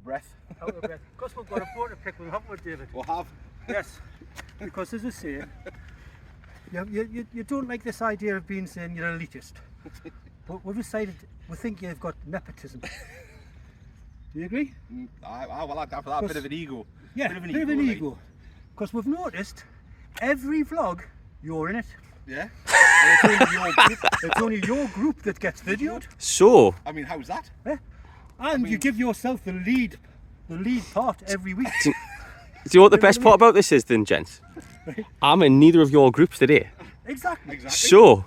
breath. Out of breath. Of course, we've got a photo pick with haven't we, David? We'll have. Yes. Because as I say, you don't like this idea of being saying you're elitist. But we've decided, we think you've got nepotism. Do you agree? I will have that bit of an ego. Yeah, bit of an ego. Because we've noticed every vlog, you're in it. Yeah. It's only your group that gets videoed. So, I mean, how's that? Yeah. And you give yourself the lead part every week. do you know what the best part about this is then, gents? I'm in neither of your groups today. Exactly. So,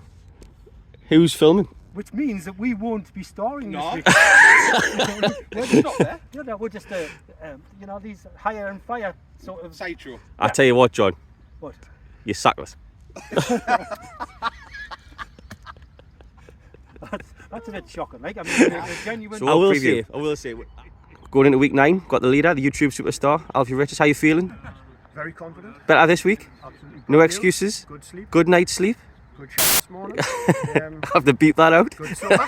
who's filming? Which means that we won't be starring this week. We're just not there. No, we're just, these hire and fire sort of... Sideshow. I tell you what, John. What? You're sackless. That's a bit shocking, like, I mean, a genuine... So I will say, going into week 9, got the leader, the YouTube superstar, Alfie Richards. How you feeling? Very confident. Better this week? Absolutely. No excuses? Good sleep. Good night's sleep? Good shower this morning. Have to beat that out? Good supper.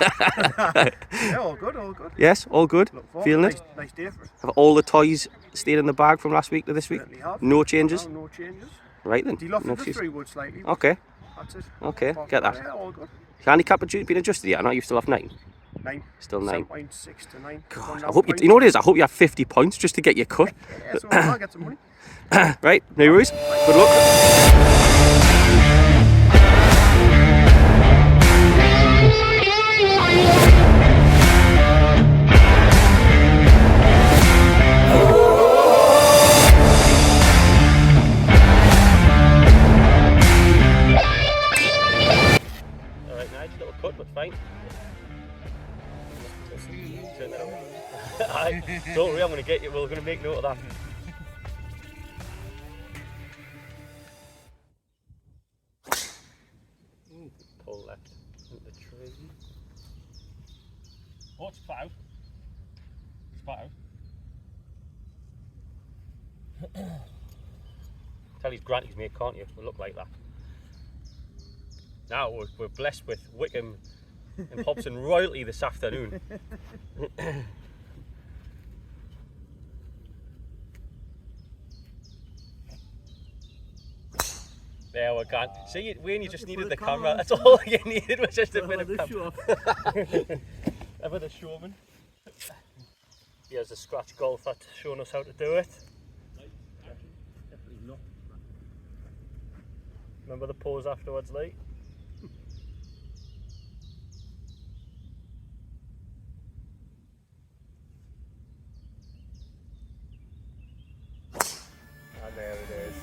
Yeah, all good, all good. Yes, all good? Feeling it? Nice day for it. Have all the toys stayed in the bag from last week to this week? Certainly have. No changes? No changes. Right then. Deal off No with the excuse. 3 wood slightly. Okay, That's it. okay, get that. Yeah, all good. Handicap been adjusted yet? I know you still have 9. 9. Still 9. 7.6 to 9. God, I hope you know what it is? I hope you have 50 points just to get your cut. Yeah, so I'll get some money. Right, no worries. Good luck. Alright, nice little cut, but fine. Turn that over. Don't worry, I'm going to get you. We're going to make note of that. Pull left into the tree. Oh, it's flat out. It's flat out. Tell he's Granty's mate, can't you? We look like that. Now we're blessed with Wickham and Hobson royalty this afternoon. There we go. See, Wayne, you just needed the camera. That's all you needed was just a bit of camera. Ever the showman. Here's a scratch golfer showing us how to do it. Definitely not. Remember the pose afterwards, Lee? And there it is.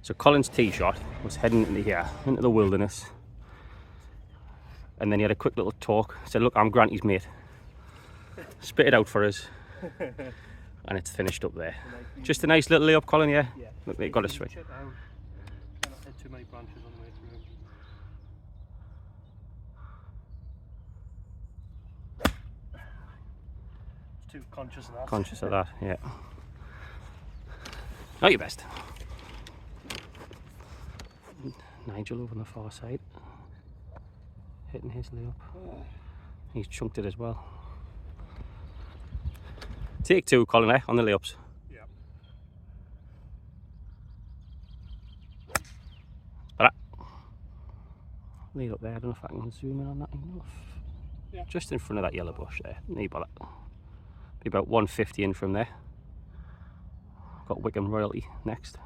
So Colin's tee shot was heading into here, into the wilderness, and then he had a quick little talk. Said, "Look, I'm Granty's mate." Spit it out for us, and it's finished up there. Just a nice little layup, Colin. Yeah. Look, they got a swing. Check it out. Not hit too many branches on the way through. Too conscious of that. Conscious of that, yeah. Not your best. Nigel over on the far side, hitting his layup. He's chunked it as well. Take 2, Colin, on the layups. Yeah. But lead up there. I don't know if I can zoom in on that enough. Yeah. Just in front of that yellow bush there. Need about that. Be about 150 in from there. Got Wickham royalty next.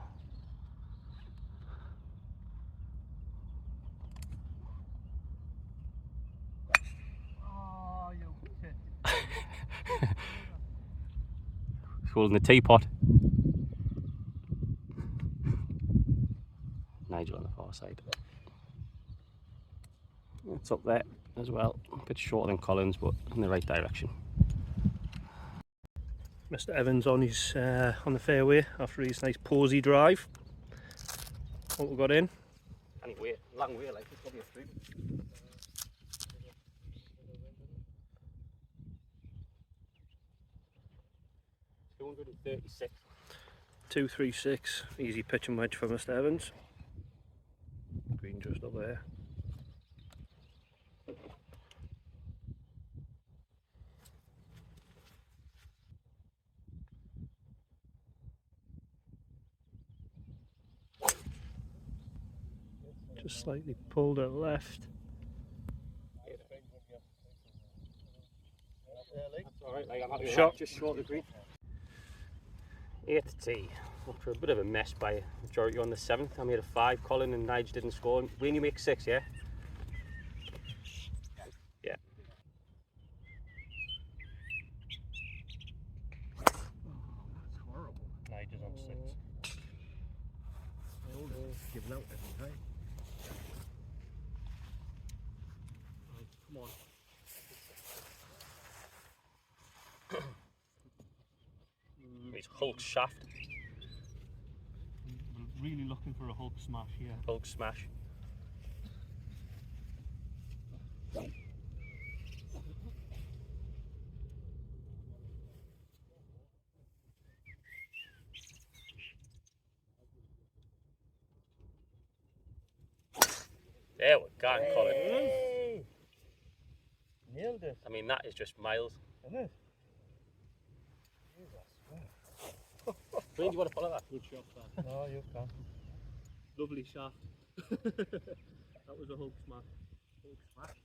Oh, you tit. Holding the teapot. Nigel on the far side. It's up there as well. A bit shorter than Collins, but in the right direction. Mr. Evans on his on the fairway after his nice posy drive. What we got in? Anyway, long way, like it's probably a 3. 236. 236. Easy pitch and wedge for Mr. Evans. green just up there. Just slightly pulled it left. Shot just short of the green. 8th tee. After a bit of a mess by majority on the 7th, I made a 5. Colin and Nige didn't score. Wayne, you make 6, yeah? Yeah. That's horrible. Nige is on 6. Giving out every time. Come on. It's Hulk shaft. We're really looking for a Hulk smash here. Hulk smash. There we go, Colin. Hey! Nailed it. I mean, that is just miles. Isn't it? Wayne, do you want to follow that? Good shot, that. Oh, you can. Lovely shaft. That was a Hulk smash. Hulk smash.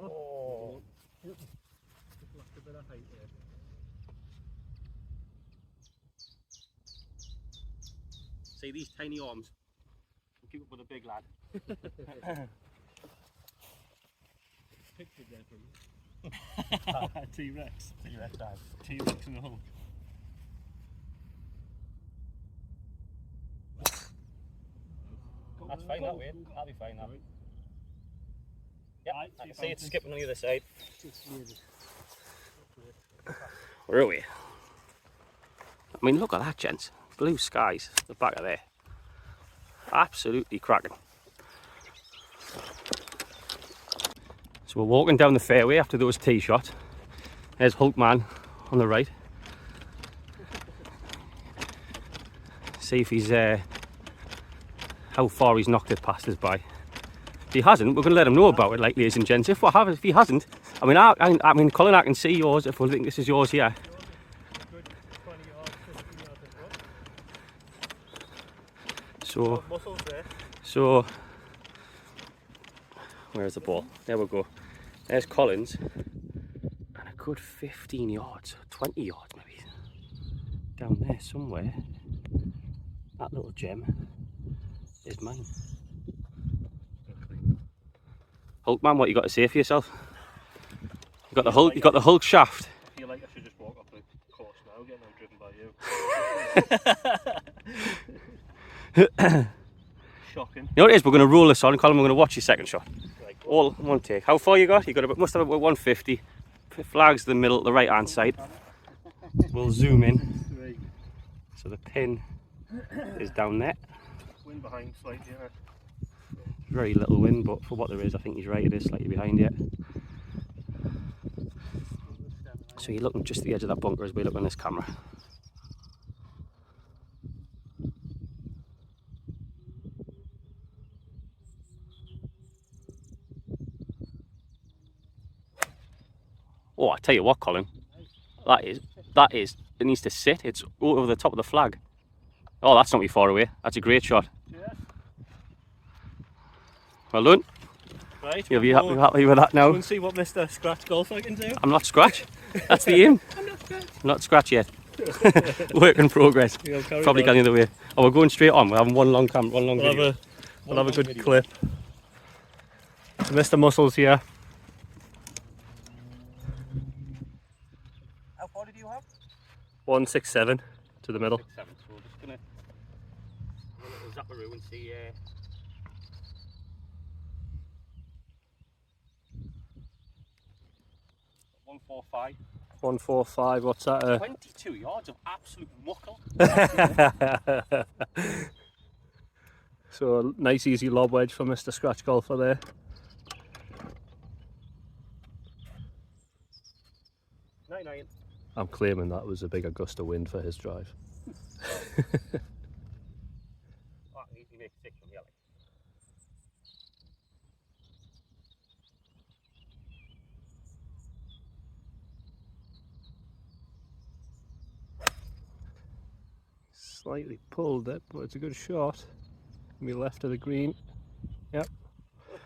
Oh. Just lost a bit of height there. See these tiny arms? We'll keep up with a big lad. Pictured there for me. T-Rex. T-Rex dad. T-Rex and the Hulk. That's fine that way. That'll be fine that way. Yeah, Right, I can see see if it's I can- skipping on the other side. Just near the Where are we? I mean, look at that, gents. Blue skies, the back of there. Absolutely cracking. So we're walking down the fairway after those tee shots. There's Hulkman on the right. See if he's how far he's knocked it past us by. If he hasn't, we're going to let him know about it, like, ladies and gents. If he hasn't, I mean, Colin, I can see yours if we think this is yours here. Good 20 yards, 15 yards in front. So, Muscles there. so, where's the ball? There we go. There's Collins, and a good 15 yards, 20 yards maybe, down there somewhere. That little gem is mine. Hulkman, what you got to say for yourself? You got the Hulk. You got the Hulk shaft. I feel like I should just walk off the course now, getting driven by you. Shocking. You know what it is? We're going to roll this on, Colin. We're going to watch your second shot. Right. All one take. How far you got? You got about, must have about 150. Flag's the middle, the right hand side. We'll zoom in. Three. So the pin is down there. Wind behind slightly. Yeah. Very little wind, but for what there is, I think he's right. It is slightly behind it. So you're looking just at the edge of that bunker as we look on this camera. Oh, I tell you what, Colin, that is, it needs to sit. It's over the top of the flag. Oh, that's not too far away. That's a great shot. Yes. Well done. Right. You'll be happy with that Go now. and see what Mr. Scratch Golfer can do. I'm not scratch. That's the aim. I'm not Scratch. I'm not scratch yet. Work in progress. Probably going the other way. Oh, we're going straight on. We're having one long video. We'll have a good clip. Mr. Muscles here. How far did you have? 167 to the middle. 6-7. So we're just gonna have a little zapperoo and see. 145. 145. What's that? 22 yards of absolute muckle. So a nice easy lob wedge for Mr. Scratch Golfer there. Fine iron. I'm claiming that was a bigger gust of wind for his drive. Oh, I can easily make 6 from here. Like. Slightly pulled it, but it's a good shot. Me left of the green. Yep.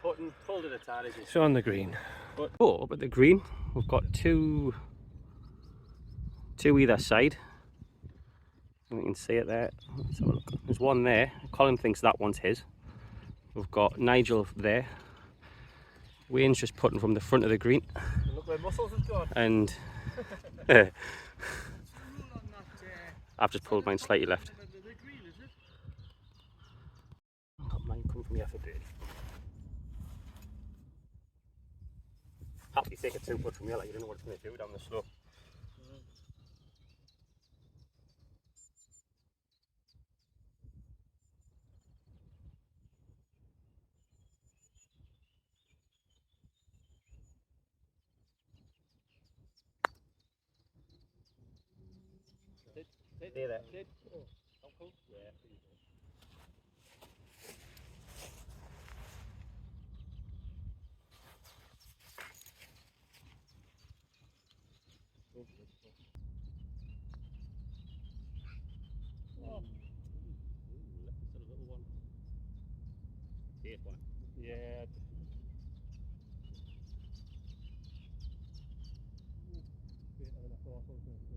Pulled it a tad, is it? It's on the green. But up at the green, we've got two either side. You can see it there. Let's have a look. There's one there. Colin thinks that one's his. We've got Nigel there. Wayne's just putting from the front of the green. Look where Muscles has gone. And I've just pulled mine slightly left. Got mine coming from here for birdie. Happy to take a 2-putt from here, like you don't know what it's going to do down the slope. Stay there. Oh, cool. Yeah. Oh. Left us a little one. Safe one. Yeah. Better than I thought I was going to do.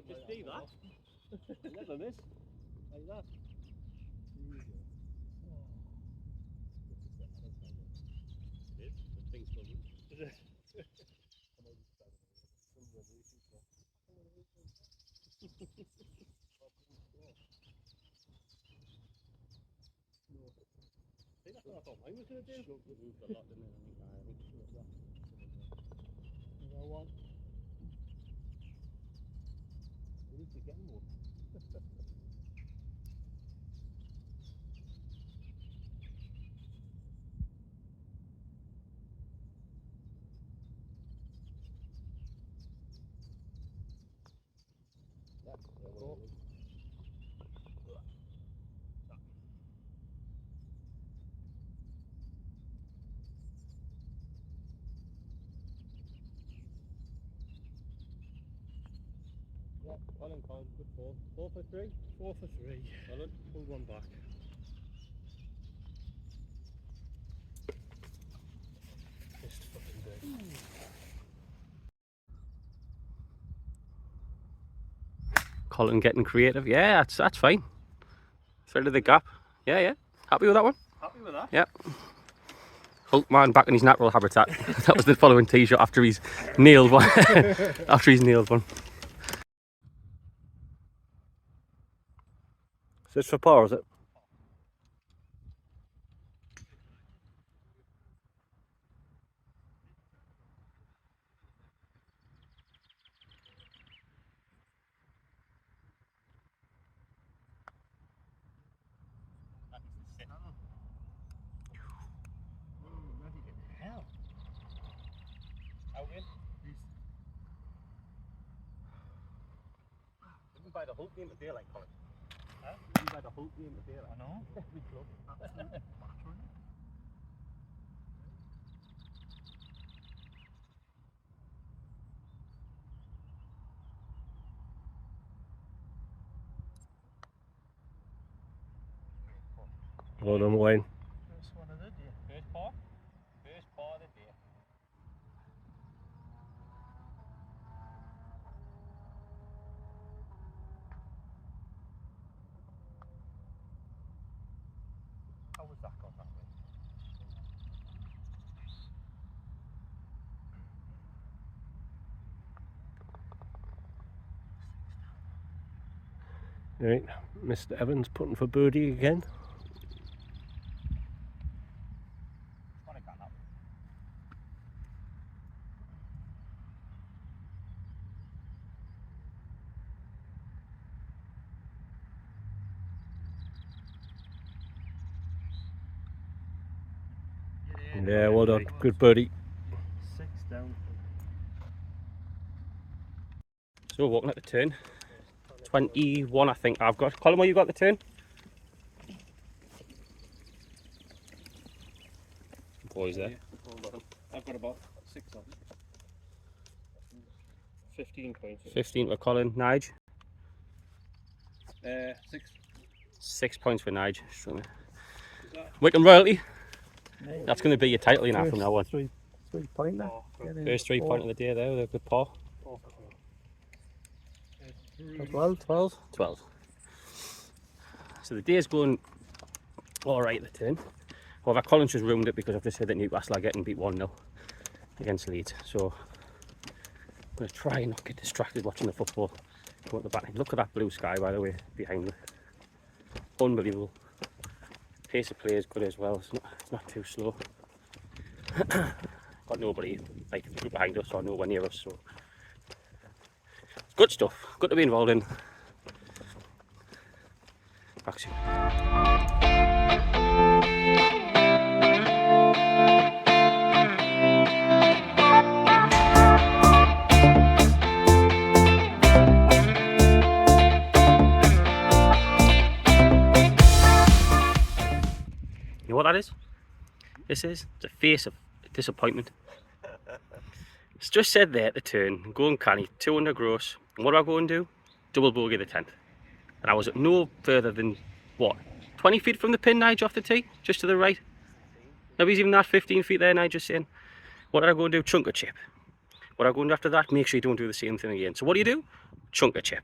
Just see that. Never miss. Like that. The thing's still loose. See, that's what I thought mine was going to do. It moved a lot, didn't it? I think it was that. You know what? We need to get more. Cool. Yeah, Colin, good ball. 4 for 3? 4 for 3. Colin, pull one back. Just fucking good. Colin getting creative. Yeah, that's fine. Thread of the gap. Yeah. Happy with that one? Happy with that? Yep. Hulkman back in his natural habitat. That was the following tee shot after he's nailed one. After he's nailed one. Is this for par, is it? Hell. Out in. Even by the whole game of daylight, Colin. Huh? Even by the whole game of daylight. I know. Every club. Absolutely battering. Well done, Wayne. First one of the day. First par? First par of the day. How was that gone that way? Right, Mr. Evans putting for birdie again. Trying to get that way. Yeah, well done. Good birdie. 6 down. So we're walking at the turn. 21 I think I've got. Colin, what you got at the turn? Boys there. I've got about 6 of them. 15 points. 15 for Colin. Nige? 6. 6 points for Nige. Wickham Royalty. That's going to be your title, you know, from now on. 3 pointer. First 3 point of the day there with a good par. 12. 12. So the day's going alright at the turn. However, Colin's just ruined it because I've just heard that Newcastle are getting beat 1-0 against Leeds. So I'm going to try and not get distracted watching the football. Go at the back. Look at that blue sky, by the way, behind me. Unbelievable. Pace of play is good as well. It's not too slow. Got nobody like behind us or nowhere near us. So it's good stuff. Good to be involved in. Back soon. You know what that is? This is the face of disappointment. It's just said there at the turn, go and canny, 200 gross. And what do I go and do? Double bogey the 10th. And I was at no further than, what, 20 feet from the pin, Nige, off the tee? Just to the right? Nobody's even that 15 feet there, Nige, just saying. What did I go and do? Chunk a chip. What did I go and do after that? Make sure you don't do the same thing again. So what do? Chunk a chip.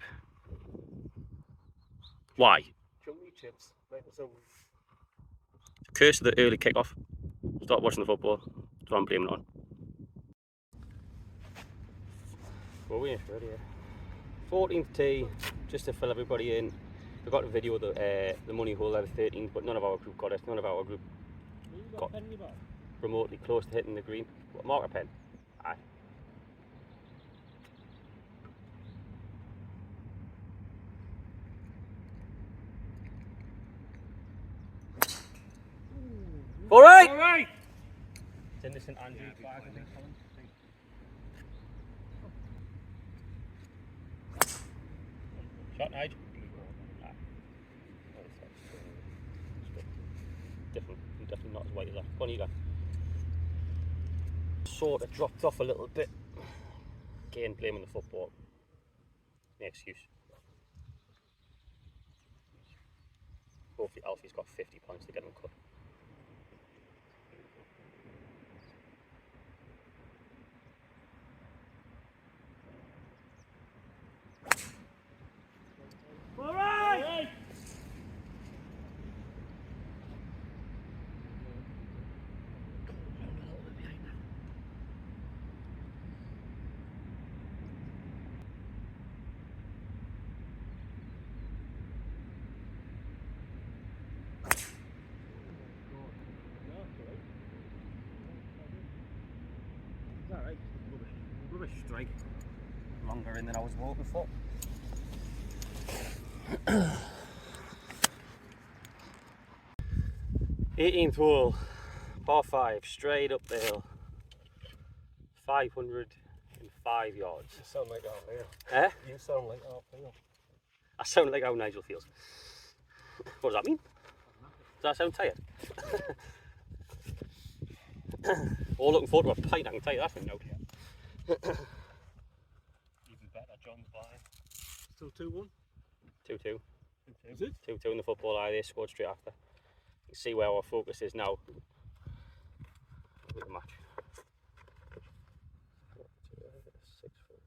Why? Chunky chips. Right, so Curse of the early kick-off. Stop watching the football. That's what I'm blaming it on. Well, we're ready here. 14th tee, just to fill everybody in. We got a video of the money hole out of 13th, but none of our group got it. None of our group got remotely close to hitting the green. What, marker pen? Aye. All right. all right. It's in the St Andrew 5, I think. Shot, Nige. Definitely not as white as that. What do you got? Sort of dropped off a little bit. Again, blaming the football. No excuse. Hopefully Alfie's got 50 points to get him cut. All right. Rubbish strike. Longer in than I was hoping for. 18th hole, par 5, straight up the hill. 505 yards. You sound like our Leo. Eh? You sound like our Leo. I sound like how Nigel feels. What does that mean? Does that sound tired? All looking forward to a pint, I can tell you that for now. Even better, John's buying. Still 2-1. 2-2. Is it? 2-2 in the football eye, they scored straight after. You can see where our focus is now. Look at the match. 6 4.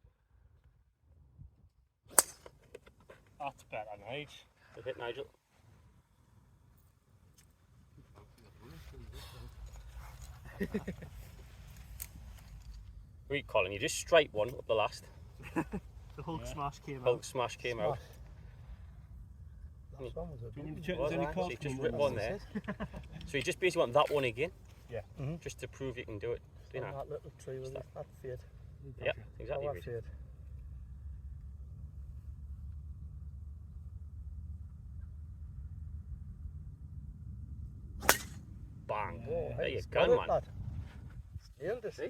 That's better, Nige. Good hit, Nigel. Read Colin, you just straight one up the last. The Hulk smash came out. Hulk smash came out. Last one was a Do you need to big check Was there's any that? cards So you just coming rip in? one there. So you just basically want that one again. Yeah. Just to prove you can do it. You know. that little tree with that fade. Yeah, exactly. Oh, Reece. that fade. Bang. Oh, There you he's go, got it, man. lad. Nailed it. See? I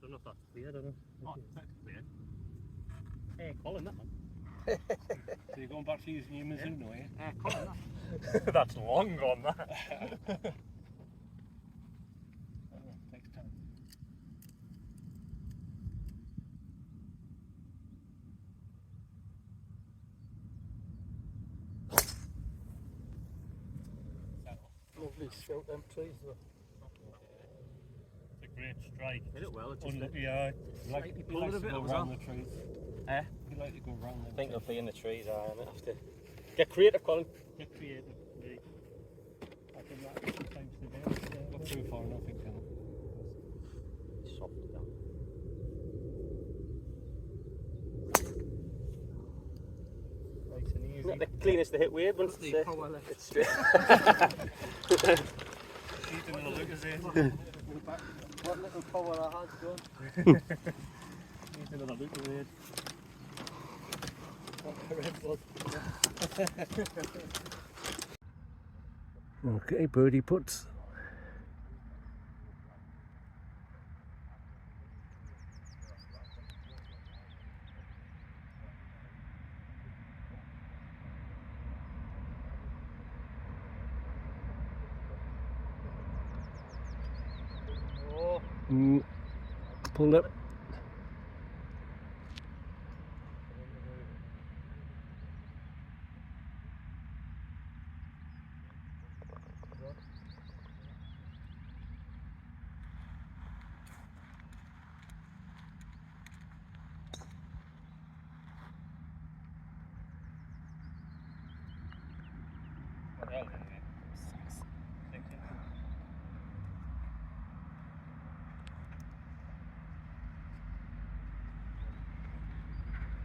don't know if that's clear, I don't know. Oh, that's clear. Hey, Colin, that man. So you're going back to using your Mizuno, eh? Colin, that. That's long gone, that. Takes time. Lovely scout them trees though. It's a great strike. Hit it well, it's just Unlucky, yeah. Slightly He pulled likes it a to bit, go was round that? the trees. Eh? He likes to go round them. I think it'll be in the trees, I might have to get creative, Colin. Get creative. I can that sometimes today. Not too far enough, I think. Soft down. Nice and easy. Not the cleanest to hit wave once The power left. it's straight. Keep them in the look as in. What little power I had done. Keep them in the look as in. Okay, birdie puts. Oh, Pulled up.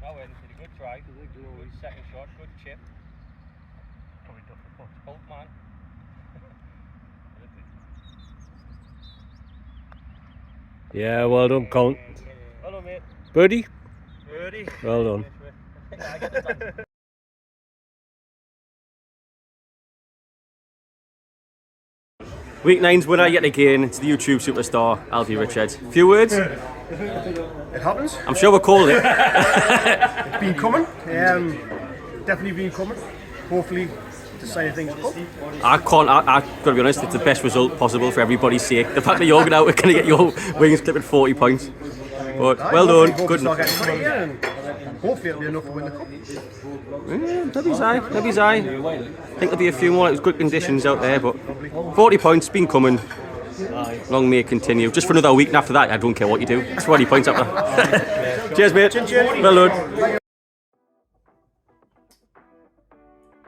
That went did a good try. Good second shot, good chip. Probably duff the putt. Bolt man. Yeah, well done, Colin. Hello, mate. Birdie? Birdie. Well done. I get the done. Week 9's winner yet again. It's the YouTube superstar, Alfie Richards. Few words? It happens. I'm sure we're called it. It's been coming. Definitely been coming. Hopefully, the side of things will come. I've got to be honest, it's the best result possible for everybody's sake. The fact that you're going out, we're going to get your wings clipped at 40 points. But well done, good enough. And hopefully, it'll be enough to win the cup. Maybe his eye. I think there'll be a few more. It was good conditions out there, but 40 points, been coming. Long may it continue. Just for another week, and after that, I don't care what you do. It's 40 points up there. Cheers, mate. Well done.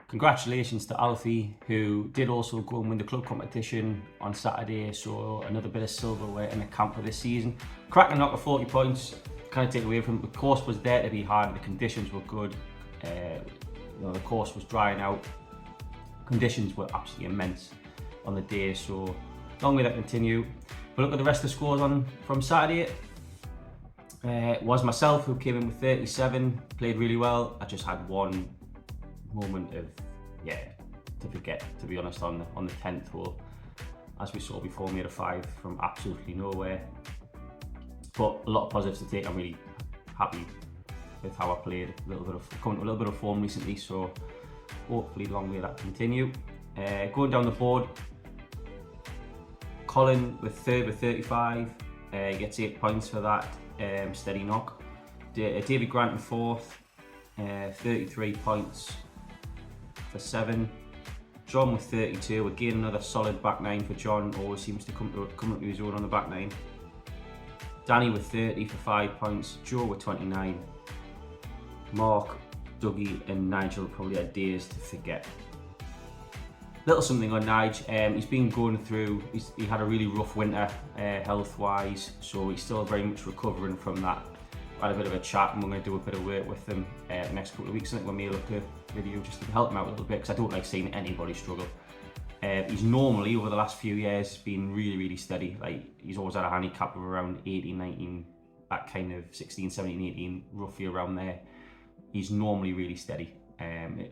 Congratulations to Alfie, who did also go and win the club competition on Saturday, so another bit of silverware in the camp for this season. Cracking knock of 40 points, kind of take away from him. The course was there to be hard, the conditions were good. The course was drying out. Conditions were absolutely immense on the day, so long may that continue. But look at the rest of the scores from Saturday. It was myself who came in with 37, played really well. I just had one moment of to forget, to be honest, on the 10th hole. As we saw before, made a 5 from absolutely nowhere. But a lot of positives to take. I'm really happy with how I played. Coming to a little bit of form recently, so hopefully long may that continue. Going down the board, Colin with third with 35, gets 8 points for that steady knock. David Grant in fourth, 33 points for 7. John with 32, again another solid back 9 for John, always seems to come up to his own on the back 9. Danny with 30 for 5 points, Joe with 29. Mark, Dougie and Nigel probably had days to forget. Little something on Nige, he's been going through, he had a really rough winter health wise, so he's still very much recovering from that. I had a bit of a chat and we're going to do a bit of work with him the next couple of weeks. I think we may look at a video just to help him out a little bit, because I don't like seeing anybody struggle. He's normally, over the last few years, been really steady. Like, he's always had a handicap of around 18, 19, that kind of 16, 17, 18, roughly around there. He's normally really steady.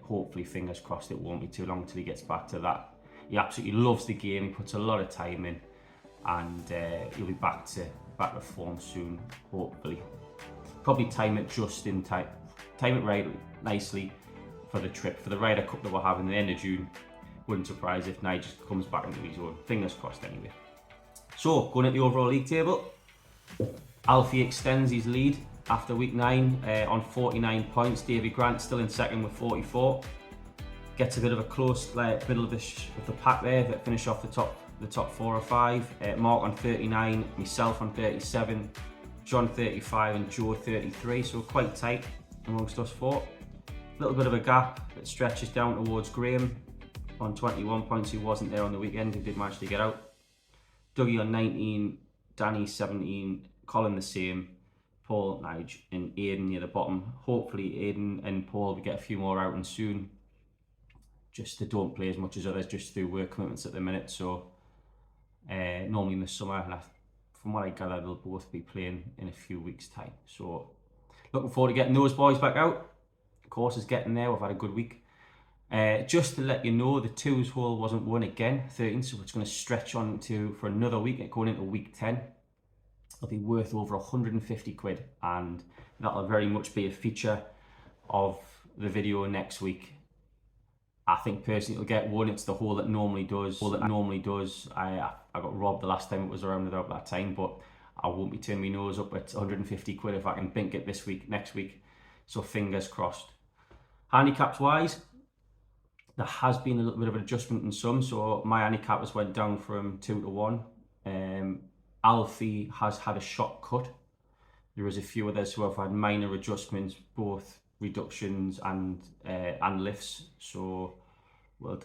Hopefully, fingers crossed, it won't be too long until he gets back to that. He absolutely loves the game. He puts a lot of time in, and he'll be back to form soon. Hopefully, probably time it just in time. Time it right nicely for the trip, for the Ryder Cup that we're having at the end of June. Wouldn't surprise if Nigel comes back into his own. Fingers crossed anyway. So, going at the overall league table, Alfie extends his lead after week 9 on 49 points. Davy Grant still in second with 44. Gets a bit of a close middle of the pack there that finish off the top 4 or 5. Mark on 39, myself on 37, John 35 and Joe 33, so quite tight amongst us 4. A little bit of a gap that stretches down towards Graham on 21 points, who wasn't there on the weekend, who did manage to get out. Dougie on 19, Danny 17, Colin the same, Paul, Nige and Aidan near the bottom. Hopefully Aidan and Paul will get a few more outings soon. Just they don't play as much as others just through work commitments at the minute, so normally in the summer, and from what I gather, they'll both be playing in a few weeks' time. So looking forward to getting those boys back out. The course is getting there. We've had a good week. Just to let you know, the twos hole wasn't won again, 13, so it's going to stretch on for another week, going into week 10. It'll be worth over 150 quid, and that'll very much be a feature of the video next week. I think personally it'll get one. It's the hole that normally does. I got robbed the last time it was around about that time, but I won't be turning my nose up at 150 quid if I can bink it next week. So fingers crossed. Handicaps wise, there has been a little bit of an adjustment in some. So my handicap has went down from 2 to 1. Alfie has had a shot cut. There is a few others who have had minor adjustments, both reductions and lifts. So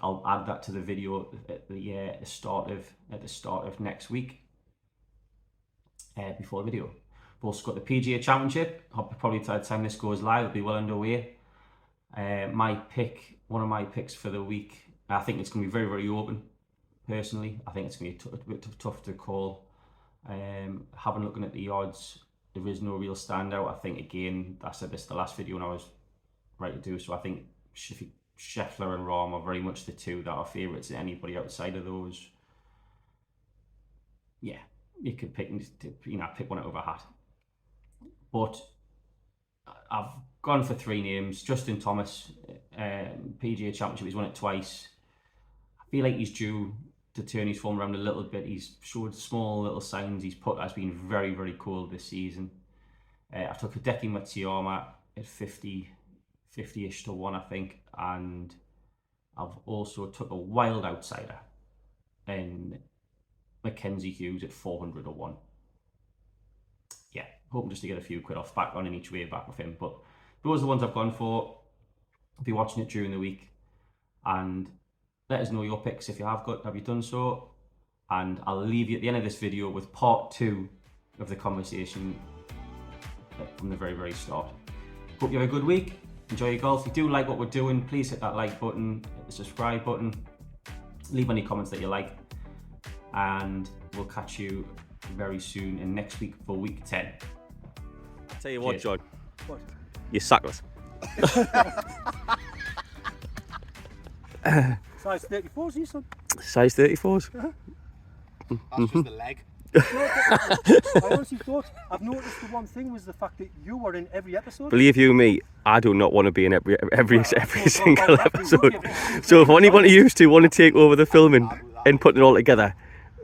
I'll add that to the video at the start of next week. Before the video, we've also got the PGA Championship. Probably by the time this goes live, it'll be well underway. One of my picks for the week, I think it's going to be very, very open. Personally, I think it's going to be a bit tough to call. Having looking at the odds, there is no real standout. I think, again, I said this the last video when I was right to do so. I think Scheffler and Rahm are very much the two that are favourites. Anybody outside of those, yeah, you could pick one out of a hat. But I've gone for 3 names. Justin Thomas, PGA Championship, he's won it twice. I feel like he's due to turn his form around a little bit. He's showed small little signs. His putt has been very, very cold this season. I took Hideki Matsuyama at 50-ish to 1, I think, and I've also took a wild outsider in Mackenzie Hughes at 400 to 1. Yeah, hoping just to get a few quid off back on in each way back with him. But those are the ones I've gone for. I'll be watching it during the week, and let us know your picks if you have you done so. And I'll leave you at the end of this video with part 2 of the conversation from the very, very start. Hope you have a good week. Enjoy your golf. If you do like what we're doing, please hit that like button, hit the subscribe button, leave any comments that you like, and we'll catch you very soon in next week for week 10. I'll tell you what, John. What? You're sackless. Size 34s, you son? Size 34s. That's just the leg. I honestly thought, I've noticed the one thing was the fact that you were in every episode. Believe you me, I do not want to be in every single episode. So if anybody used to want to take over the filming and putting it all together,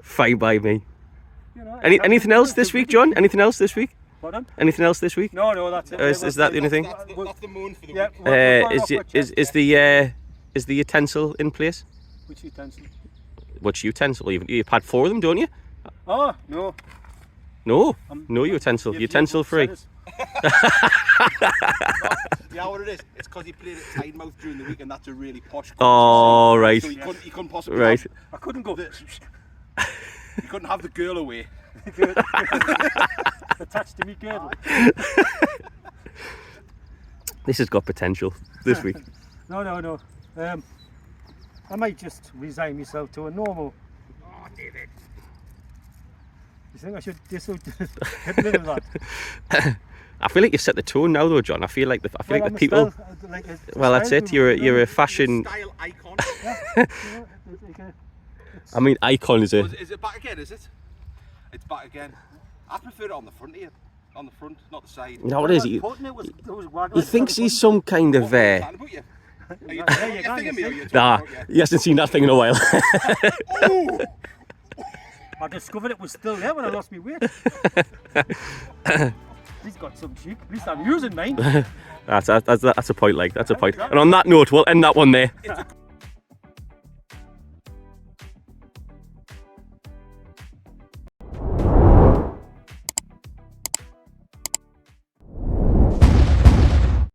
fine by me. You know, Anything else this week, John? Anything else this week? Pardon? Anything else this week? No, that's it. Is that the only thing? That's the moon for the Yeah, week. Is the utensil in place? Which utensil? Which utensil? You've had 4 of them, don't you? Oh, no. No, no utensil. Utensil free. Yeah, what it is? It's because he played at Tidemouth during the week, and that's a really posh course. Oh, right. So he couldn't possibly. Right. I couldn't go. He couldn't have the girl away. Attached to me girdle. This has got potential this week. No. I might just resign myself to a normal. Oh, David. You think I should get rid of that? I feel like you've set the tone now, though, John. I feel like the I'm a people. style, like a Well, that's style it. You're a guru. fashion. Style icon. Yeah, you know, like a- I mean, icon is a. Is it back again, is it? It's back again. I prefer it on the front here. On the front, not the side. You know what it is? I He, was putting it was- there was waggling he thinks on he's the some kind of. What are you talking about, you? Are you Yeah, you you're can, thinking you me, or see. you're talking Nah, about, yeah? he hasn't seen that thing in a while. Oh! I discovered it was still there when I lost my weight. He's got some cheek. At least I'm using mine. That's a point. Like that's a point. And on that note, we'll end that one there.